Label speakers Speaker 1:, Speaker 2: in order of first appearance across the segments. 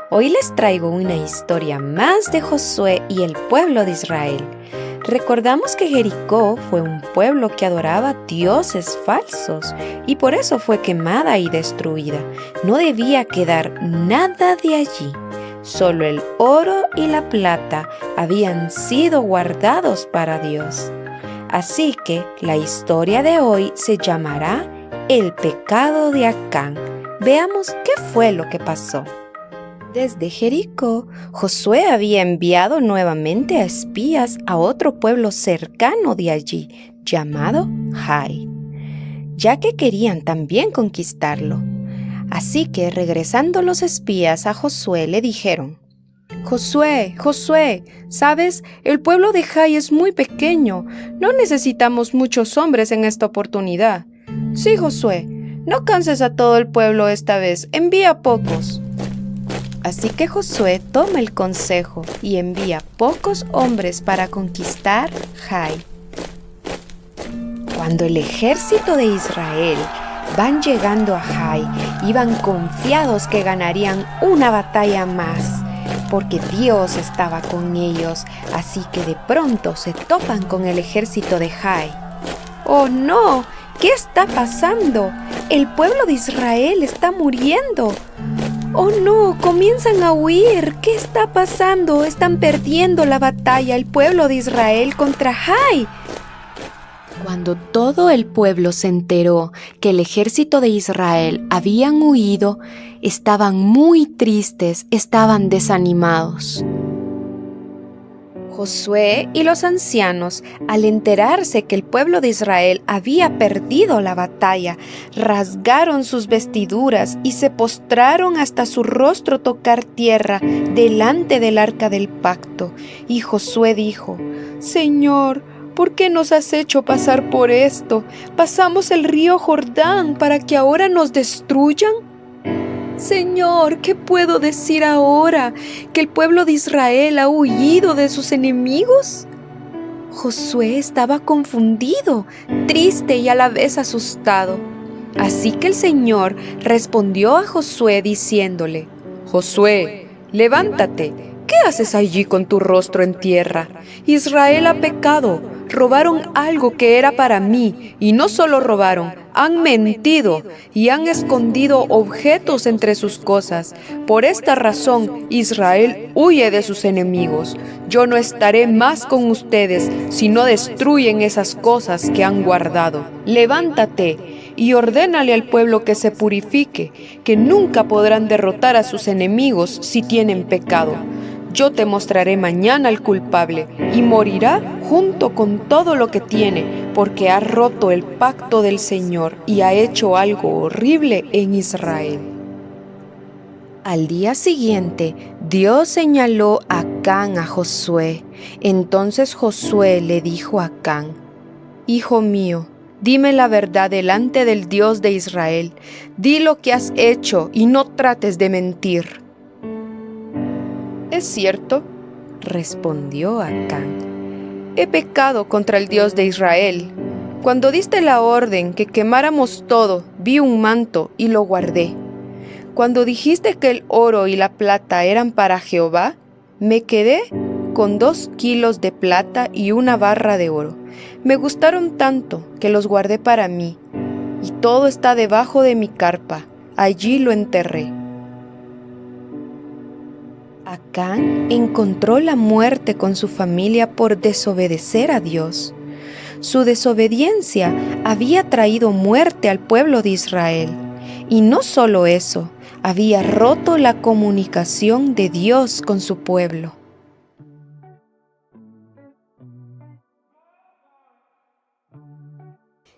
Speaker 1: Hoy les traigo una historia más de Josué y el pueblo de Israel. Recordamos que Jericó fue un pueblo que adoraba dioses falsos y por eso fue quemada y destruida. No debía quedar nada de allí. Solo el oro y la plata habían sido guardados para Dios. Así que la historia de hoy se llamará El pecado de Acán. Veamos qué fue lo que pasó. Desde Jericó, Josué había enviado nuevamente a espías a otro pueblo cercano de allí, llamado Jai, ya que querían también conquistarlo. Así que regresando los espías a Josué le dijeron: Josué, ¿sabes? El pueblo de Jai es muy pequeño. No necesitamos muchos hombres en esta oportunidad. Sí, Josué, no canses a todo el pueblo esta vez. Envía pocos. Así que Josué toma el consejo y envía pocos hombres para conquistar Jai. Cuando el ejército de Israel van llegando a Jai, iban confiados que ganarían una batalla más, porque Dios estaba con ellos, así que de pronto se topan con el ejército de Jai. ¡Oh no! ¿Qué está pasando? El pueblo de Israel está muriendo. ¡Oh no! Comienzan a huir. ¿Qué está pasando? Están perdiendo la batalla el pueblo de Israel contra Jai. Cuando todo el pueblo se enteró que el ejército de Israel habían huido, estaban muy tristes, estaban desanimados. Josué y los ancianos, al enterarse que el pueblo de Israel había perdido la batalla, rasgaron sus vestiduras y se postraron hasta su rostro tocar tierra delante del arca del pacto. Y Josué dijo: Señor, ¿por qué nos has hecho pasar por esto? ¿Pasamos el río Jordán para que ahora nos destruyan? Señor, ¿qué puedo decir ahora? ¿Que el pueblo de Israel ha huido de sus enemigos? Josué estaba confundido, triste y a la vez asustado. Así que el Señor respondió a Josué diciéndole: Josué, levántate. ¿Qué haces allí con tu rostro en tierra? Israel ha pecado. Robaron algo que era para mí, y no solo robaron, han mentido y han escondido objetos entre sus cosas. Por esta razón, Israel huye de sus enemigos. Yo no estaré más con ustedes si no destruyen esas cosas que han guardado. Levántate y ordénale al pueblo que se purifique, que nunca podrán derrotar a sus enemigos si tienen pecado. Yo te mostraré mañana al culpable y morirá junto con todo lo que tiene, porque ha roto el pacto del Señor y ha hecho algo horrible en Israel. Al día siguiente, Dios señaló a Acán a Josué. Entonces Josué le dijo a Acán: Hijo mío, dime la verdad delante del Dios de Israel. Di lo que has hecho y no trates de mentir. Es cierto, respondió Acán. He pecado contra el Dios de Israel. Cuando diste la orden que quemáramos todo, vi un manto y lo guardé. Cuando dijiste que el oro y la plata eran para Jehová, me quedé con 2 kilos de plata y una barra de oro. Me gustaron tanto que los guardé para mí, y todo está debajo de mi carpa. Allí lo enterré. Acán encontró la muerte con su familia por desobedecer a Dios. Su desobediencia había traído muerte al pueblo de Israel. Y no solo eso, había roto la comunicación de Dios con su pueblo.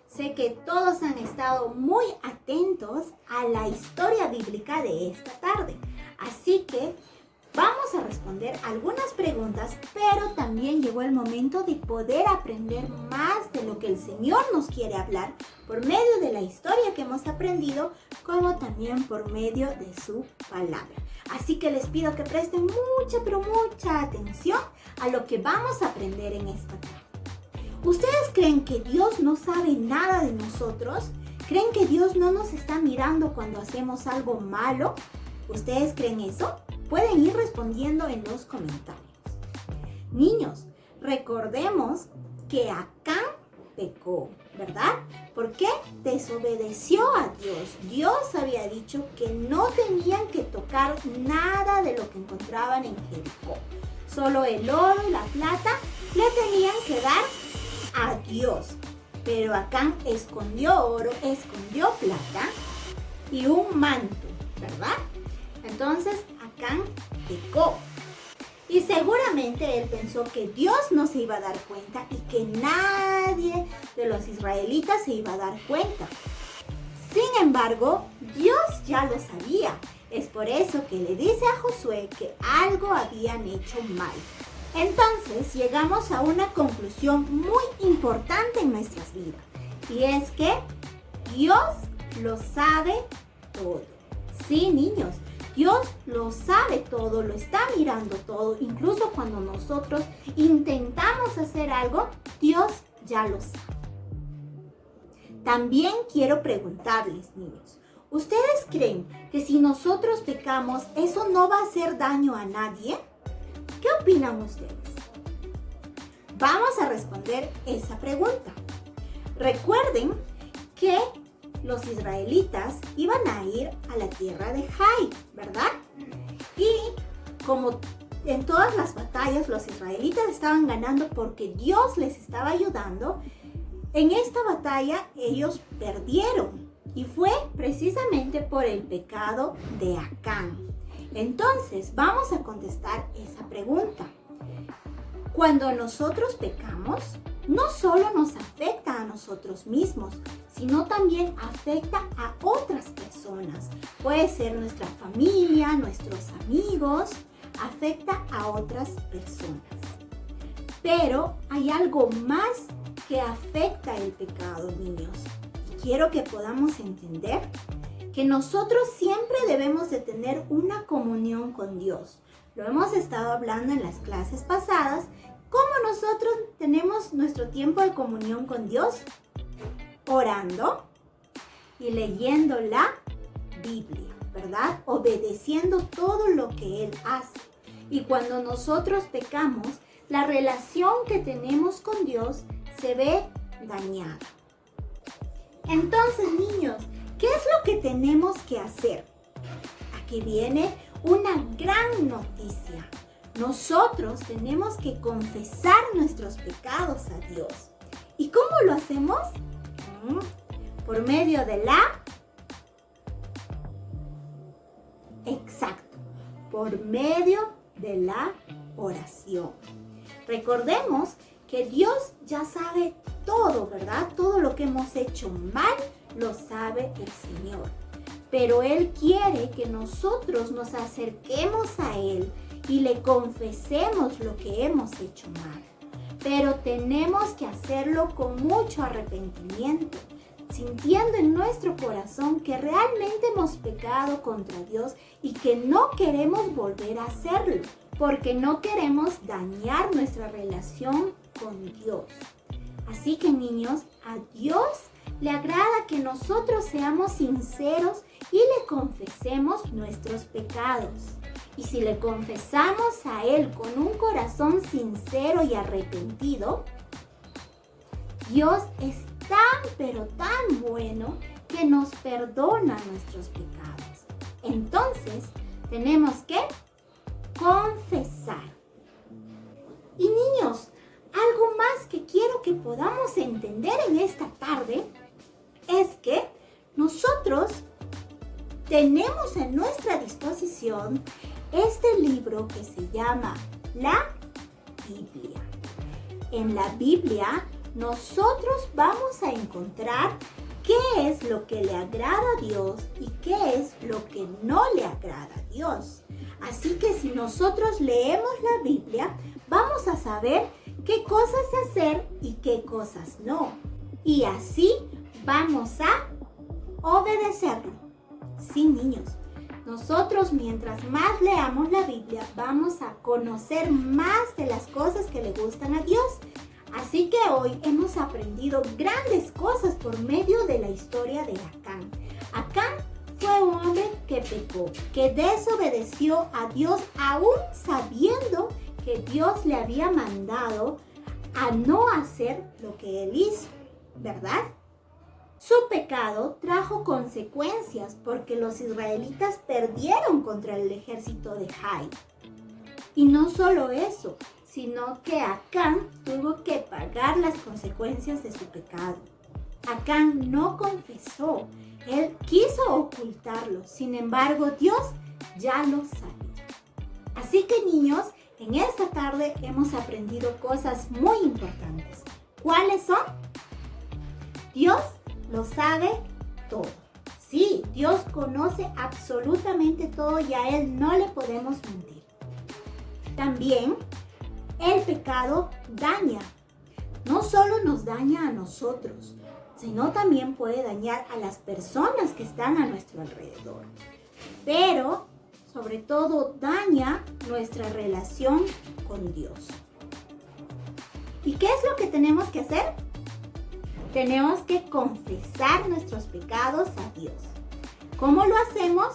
Speaker 2: Sé que todos han estado muy atentos a la historia bíblica de esta tarde. Así que vamos a responder algunas preguntas, pero también llegó el momento de poder aprender más de lo que el Señor nos quiere hablar por medio de la historia que hemos aprendido, como también por medio de su palabra. Así que les pido que presten mucha, pero mucha atención a lo que vamos a aprender en esta tarde. ¿Ustedes creen que Dios no sabe nada de nosotros? ¿Creen que Dios no nos está mirando cuando hacemos algo malo? ¿Ustedes creen eso? Pueden ir respondiendo en los comentarios. Niños, recordemos que Acán pecó, ¿verdad? ¿Por qué? Desobedeció a Dios. Dios había dicho que no tenían que tocar nada de lo que encontraban en Jericó. Solo el oro y la plata le tenían que dar a Dios. Pero Acán escondió oro, escondió plata y un manto, ¿verdad? Entonces Acán pecó. Y seguramente él pensó que Dios no se iba a dar cuenta y que nadie de los israelitas se iba a dar cuenta. Sin embargo, Dios ya lo sabía. Es por eso que le dice a Josué que algo habían hecho mal. Entonces llegamos a una conclusión muy importante en nuestras vidas. Y es que Dios lo sabe todo. Sí, niños. Dios lo sabe todo, lo está mirando todo. Incluso cuando nosotros intentamos hacer algo, Dios ya lo sabe. También quiero preguntarles, niños, ¿ustedes creen que si nosotros pecamos, eso no va a hacer daño a nadie? ¿Qué opinan ustedes? Vamos a responder esa pregunta. Recuerden que los israelitas iban a ir a la tierra de Jai, ¿verdad? Y como en todas las batallas los israelitas estaban ganando porque Dios les estaba ayudando, en esta batalla ellos perdieron y fue precisamente por el pecado de Acán. Entonces vamos a contestar esa pregunta. Cuando nosotros pecamos, no solo nos afecta a nosotros mismos, sino también afecta a otras personas. Puede ser nuestra familia, nuestros amigos, afecta a otras personas. Pero hay algo más que afecta el pecado, niños. Y quiero que podamos entender que nosotros siempre debemos de tener una comunión con Dios. Lo hemos estado hablando en las clases pasadas. ¿Cómo nosotros tenemos nuestro tiempo de comunión con Dios? Orando y leyendo la Biblia, ¿verdad? Obedeciendo todo lo que Él hace. Y cuando nosotros pecamos, la relación que tenemos con Dios se ve dañada. Entonces, niños, ¿qué es lo que tenemos que hacer? Aquí viene una gran noticia. Nosotros tenemos que confesar nuestros pecados a Dios. ¿Y cómo lo hacemos? Por medio de la... Exacto, por medio de la oración. Recordemos que Dios ya sabe todo, ¿verdad? Todo lo que hemos hecho mal lo sabe el Señor. Pero Él quiere que nosotros nos acerquemos a Él y le confesemos lo que hemos hecho mal. Pero tenemos que hacerlo con mucho arrepentimiento, sintiendo en nuestro corazón que realmente hemos pecado contra Dios y que no queremos volver a hacerlo, porque no queremos dañar nuestra relación con Dios. Así que, niños, a Dios le agrada que nosotros seamos sinceros y le confesemos nuestros pecados. Y si le confesamos a Él con un corazón sincero y arrepentido, Dios es tan pero tan bueno que nos perdona nuestros pecados. Entonces, tenemos que confesar. Y niños, algo más que quiero que podamos entender en esta tarde es que nosotros tenemos a nuestra disposición este libro que se llama la Biblia. En la Biblia nosotros vamos a encontrar qué es lo que le agrada a Dios y qué es lo que no le agrada a Dios. Así que si nosotros leemos la Biblia, vamos a saber qué cosas hacer y qué cosas no. Y así vamos a obedecerlo. Sí, niños. Nosotros, mientras más leamos la Biblia, vamos a conocer más de las cosas que le gustan a Dios. Así que hoy hemos aprendido grandes cosas por medio de la historia de Acán. Acán fue un hombre que pecó, que desobedeció a Dios aún sabiendo que Dios le había mandado a no hacer lo que él hizo, ¿verdad? Su pecado trajo consecuencias porque los israelitas perdieron contra el ejército de Jai. Y no solo eso, sino que Acán tuvo que pagar las consecuencias de su pecado. Acán no confesó, él quiso ocultarlo, sin embargo Dios ya lo sabía. Así que niños, en esta tarde hemos aprendido cosas muy importantes. ¿Cuáles son? Dios lo sabe todo. Sí, Dios conoce absolutamente todo y a Él no le podemos mentir. También, el pecado daña. No solo nos daña a nosotros, sino también puede dañar a las personas que están a nuestro alrededor. Pero, sobre todo, daña nuestra relación con Dios. ¿Y qué es lo que tenemos que hacer? Tenemos que confesar nuestros pecados a Dios. ¿Cómo lo hacemos?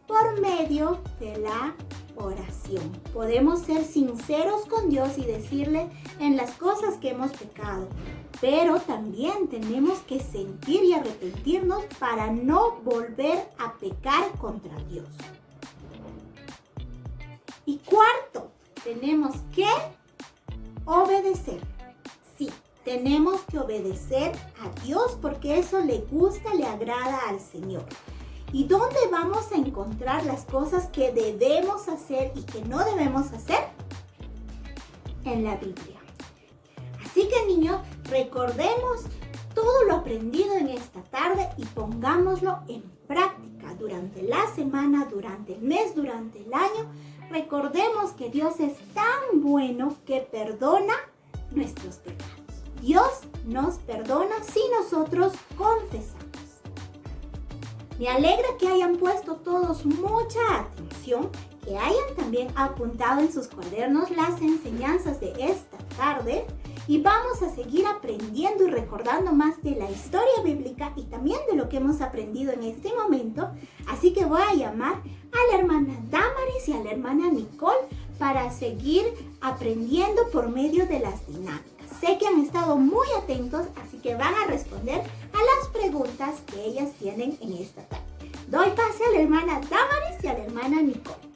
Speaker 2: Por medio de la oración. Podemos ser sinceros con Dios y decirle en las cosas que hemos pecado, pero también tenemos que sentir y arrepentirnos para no volver a pecar contra Dios. Y cuarto, tenemos que obedecer. Sí, tenemos que obedecer a Dios porque eso le gusta, le agrada al Señor. ¿Y dónde vamos a encontrar las cosas que debemos hacer y que no debemos hacer? En la Biblia. Así que niños, recordemos todo lo aprendido en esta tarde y pongámoslo en práctica durante la semana, durante el mes, durante el año. Recordemos que Dios es tan bueno que perdona nuestros pecados. Dios nos perdona si nosotros confesamos. Me alegra que hayan puesto todos mucha atención, que hayan también apuntado en sus cuadernos las enseñanzas de esta tarde y vamos a seguir aprendiendo y recordando más de la historia bíblica y también de lo que hemos aprendido en este momento. Así que voy a llamar a la hermana Damaris y a la hermana Nicole para seguir aprendiendo por medio de las dinámicas. Sé que han estado muy atentos, así que van a responder a las preguntas que ellas tienen en esta tarde. Doy pase a la hermana Damaris y a la hermana Nicole.